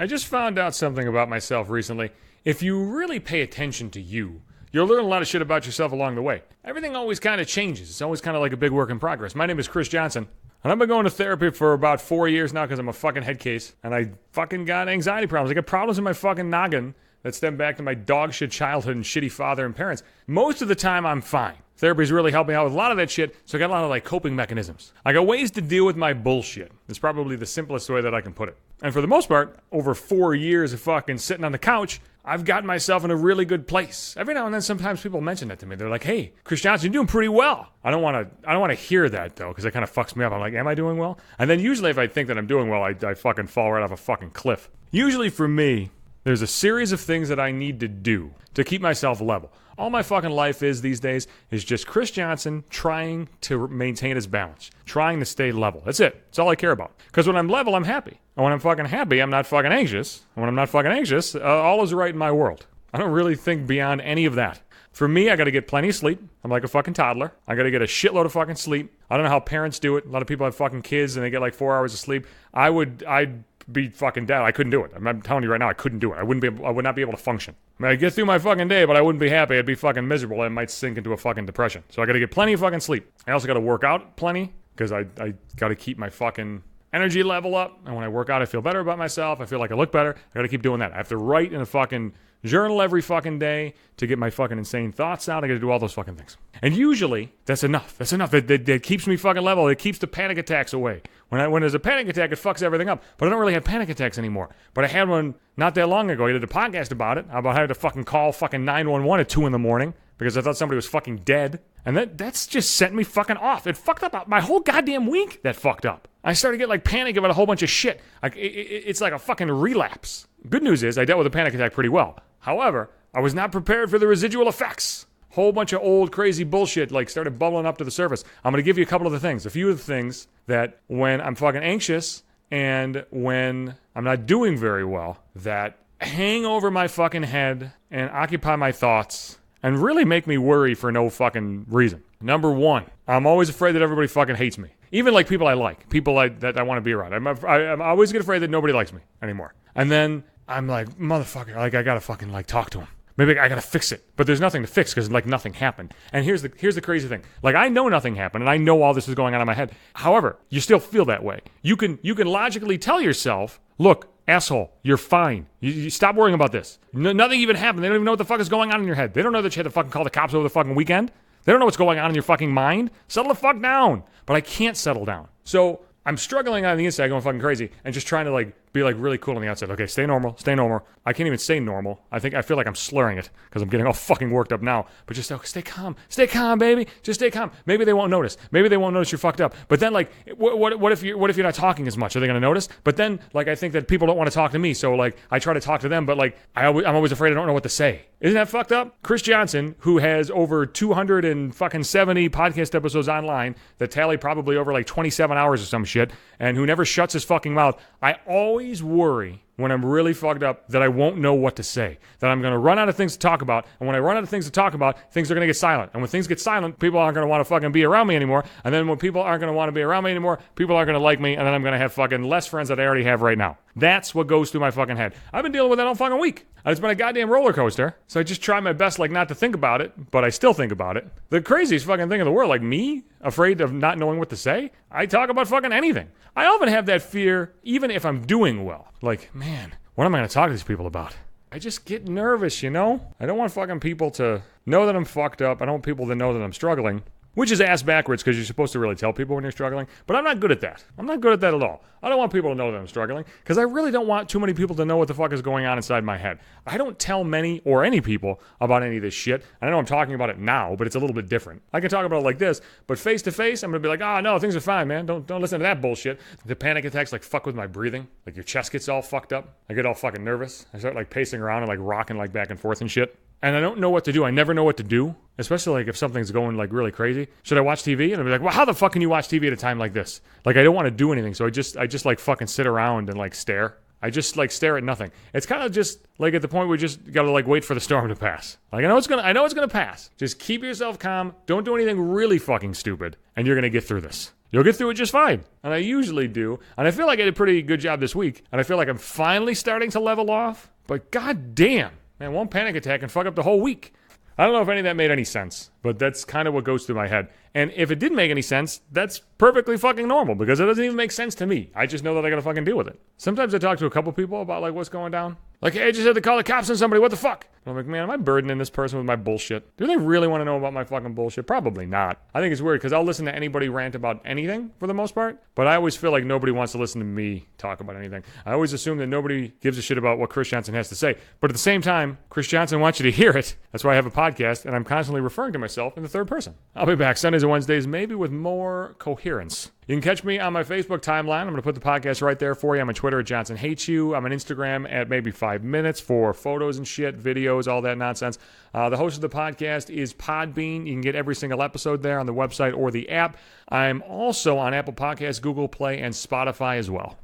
I just found out something about myself recently. If you really pay attention to you, you'll learn a lot of shit about yourself along the way. Everything always kind of changes. It's always kind of like a big work in progress. My name is Chris Johnson, and I've been going to therapy for about 4 years now because I'm a fucking head case, and I fucking got anxiety problems. I got problems in my fucking noggin that stem back to my dog shit childhood and shitty father and parents. Most of the time, I'm fine. Therapy's really helped me out with a lot of that shit, so I got a lot of like coping mechanisms. I got ways to deal with my bullshit. It's probably the simplest way that I can put it. And for the most part, over 4 years of fucking sitting on the couch, I've gotten myself in a really good place. Every now and then, sometimes people mention that to me. They're like, "Hey, Chris Johnson, you're doing pretty well." I don't want to hear that though, because it kind of fucks me up. I'm like, "Am I doing well?" And then usually, if I think that I'm doing well, I fucking fall right off a fucking cliff. Usually, for me, there's a series of things that I need to do to keep myself level. All my fucking life is these days is just Chris Johnson trying to maintain his balance, trying to stay level. That's it. That's all I care about. Because when I'm level, I'm happy. And when I'm fucking happy, I'm not fucking anxious. And when I'm not fucking anxious, all is right in my world. I don't really think beyond any of that. For me, I got to get plenty of sleep. I'm like a fucking toddler. I got to get a shitload of fucking sleep. I don't know how parents do it. A lot of people have fucking kids and they get like 4 hours of sleep. I'd be fucking dead. I couldn't do it. I'm telling you right now, I couldn't do it. I would not be able to function. I mean, I'd get through my fucking day, but I wouldn't be happy. I'd be fucking miserable. I might sink into a fucking depression. So I got to get plenty of fucking sleep. I also got to work out plenty because I got to keep my fucking energy level up. And when I work out, I feel better about myself. I feel like I look better. I got to keep doing that. I have to write in a fucking journal every fucking day to get my fucking insane thoughts out. I got to do all those fucking things. And usually, that's enough. That's enough. That keeps me fucking level. It keeps the panic attacks away. When there's a panic attack, it fucks everything up. But I don't really have panic attacks anymore. But I had one not that long ago. I did a podcast about it. About how I had to fucking call fucking 911 at 2 in the morning because I thought somebody was fucking dead. And that's just sent me fucking off. It fucked up my whole goddamn week. That fucked up. I started to get like panic about a whole bunch of shit. It's like a fucking relapse. Good news is I dealt with a panic attack pretty well. However, I was not prepared for the residual effects. Whole bunch of old crazy bullshit like started bubbling up to the surface. I'm going to give you a couple of the things. A few of the things that when I'm fucking anxious and when I'm not doing very well, that hang over my fucking head and occupy my thoughts and really make me worry for no fucking reason. Number one, I'm always afraid that everybody fucking hates me. Even like people I like, people that I want to be around. I'm always get afraid that nobody likes me anymore. And then I'm like, motherfucker, like I gotta fucking like talk to him. Maybe I gotta fix it. But there's nothing to fix because like nothing happened. And here's the crazy thing. Like I know nothing happened and I know all this is going on in my head. However, you still feel that way. You can logically tell yourself, look, asshole, you're fine. You stop worrying about this. Nothing even happened. They don't even know what the fuck is going on in your head. They don't know that you had to fucking call the cops over the fucking weekend. They don't know what's going on in your fucking mind. Settle the fuck down. But I can't settle down. So I'm struggling on the inside, going fucking crazy, and just trying to like be like really cool on the outside. Okay, stay normal, stay normal. I can't even say normal. I feel like I'm slurring it because I'm getting all fucking worked up now. But just stay calm, baby. Just stay calm. Maybe they won't notice. Maybe they won't notice you're fucked up. But then like, what if you're not talking as much? Are they gonna notice? But then like I think that people don't want to talk to me, so like I try to talk to them, but like I'm always afraid I don't know what to say. Isn't that fucked up? Chris Johnson, who has over 270 podcast episodes online that tally probably over like 27 hours or some shit, and who never shuts his fucking mouth. I always worry when I'm really fucked up that I won't know what to say, that I'm going to run out of things to talk about, and when I run out of things to talk about, things are going to get silent. And when things get silent, people aren't going to want to fucking be around me anymore, and then when people aren't going to want to be around me anymore, people aren't going to like me, and then I'm going to have fucking less friends that I already have right now. That's what goes through my fucking head. I've been dealing with that all fucking week. And it's been a goddamn roller coaster, so I just try my best like not to think about it, but I still think about it. The craziest fucking thing in the world, like me, afraid of not knowing what to say, I talk about fucking anything. I often have that fear, even if I'm doing well. Like, man, what am I going to talk to these people about? I just get nervous, you know? I don't want fucking people to know that I'm fucked up. I don't want people to know that I'm struggling. Which is ass backwards because you're supposed to really tell people when you're struggling. But I'm not good at that. I'm not good at that at all. I don't want people to know that I'm struggling because I really don't want too many people to know what the fuck is going on inside my head. I don't tell many or any people about any of this shit. I know I'm talking about it now, but it's a little bit different. I can talk about it like this, but face to face, I'm going to be like, oh, no, things are fine, man. Don't listen to that bullshit. The panic attacks like fuck with my breathing. Like your chest gets all fucked up. I get all fucking nervous. I start like pacing around and like rocking like back and forth and shit. And I don't know what to do. I never know what to do, especially like if something's going like really crazy. Should I watch TV? And I'll be like, well, how the fuck can you watch TV at a time like this? Like I don't want to do anything, so I just like fucking sit around and like stare. I just like stare at nothing. It's kind of just like at the point where we just gotta like wait for the storm to pass. Like I know it's gonna pass. Just keep yourself calm. Don't do anything really fucking stupid, and you're gonna get through this. You'll get through it just fine. And I usually do. And I feel like I did a pretty good job this week. And I feel like I'm finally starting to level off. But goddamn, man, one panic attack can fuck up the whole week. I don't know if any of that made any sense, but that's kind of what goes through my head. And if it didn't make any sense, that's perfectly fucking normal because it doesn't even make sense to me. I just know that I gotta fucking deal with it. Sometimes I talk to a couple people about like what's going down. Like, hey, I just had to call the cops on somebody. What the fuck? And I'm like, man, am I burdening this person with my bullshit? Do they really want to know about my fucking bullshit? Probably not. I think it's weird because I'll listen to anybody rant about anything for the most part, but I always feel like nobody wants to listen to me talk about anything. I always assume that nobody gives a shit about what Chris Johnson has to say. But at the same time, Chris Johnson wants you to hear it. That's why I have a podcast, and I'm constantly referring to myself in the third person. I'll be back Sundays and Wednesdays, maybe with more coherence. You can catch me on my Facebook timeline. I'm going to put the podcast right there for you. I'm on Twitter at Johnson Hates You. I'm on Instagram at maybe 5 minutes for photos and shit, videos, all that nonsense. The host of the podcast is Podbean. You can get every single episode there on the website or the app. I'm also on Apple Podcasts, Google Play, and Spotify as well.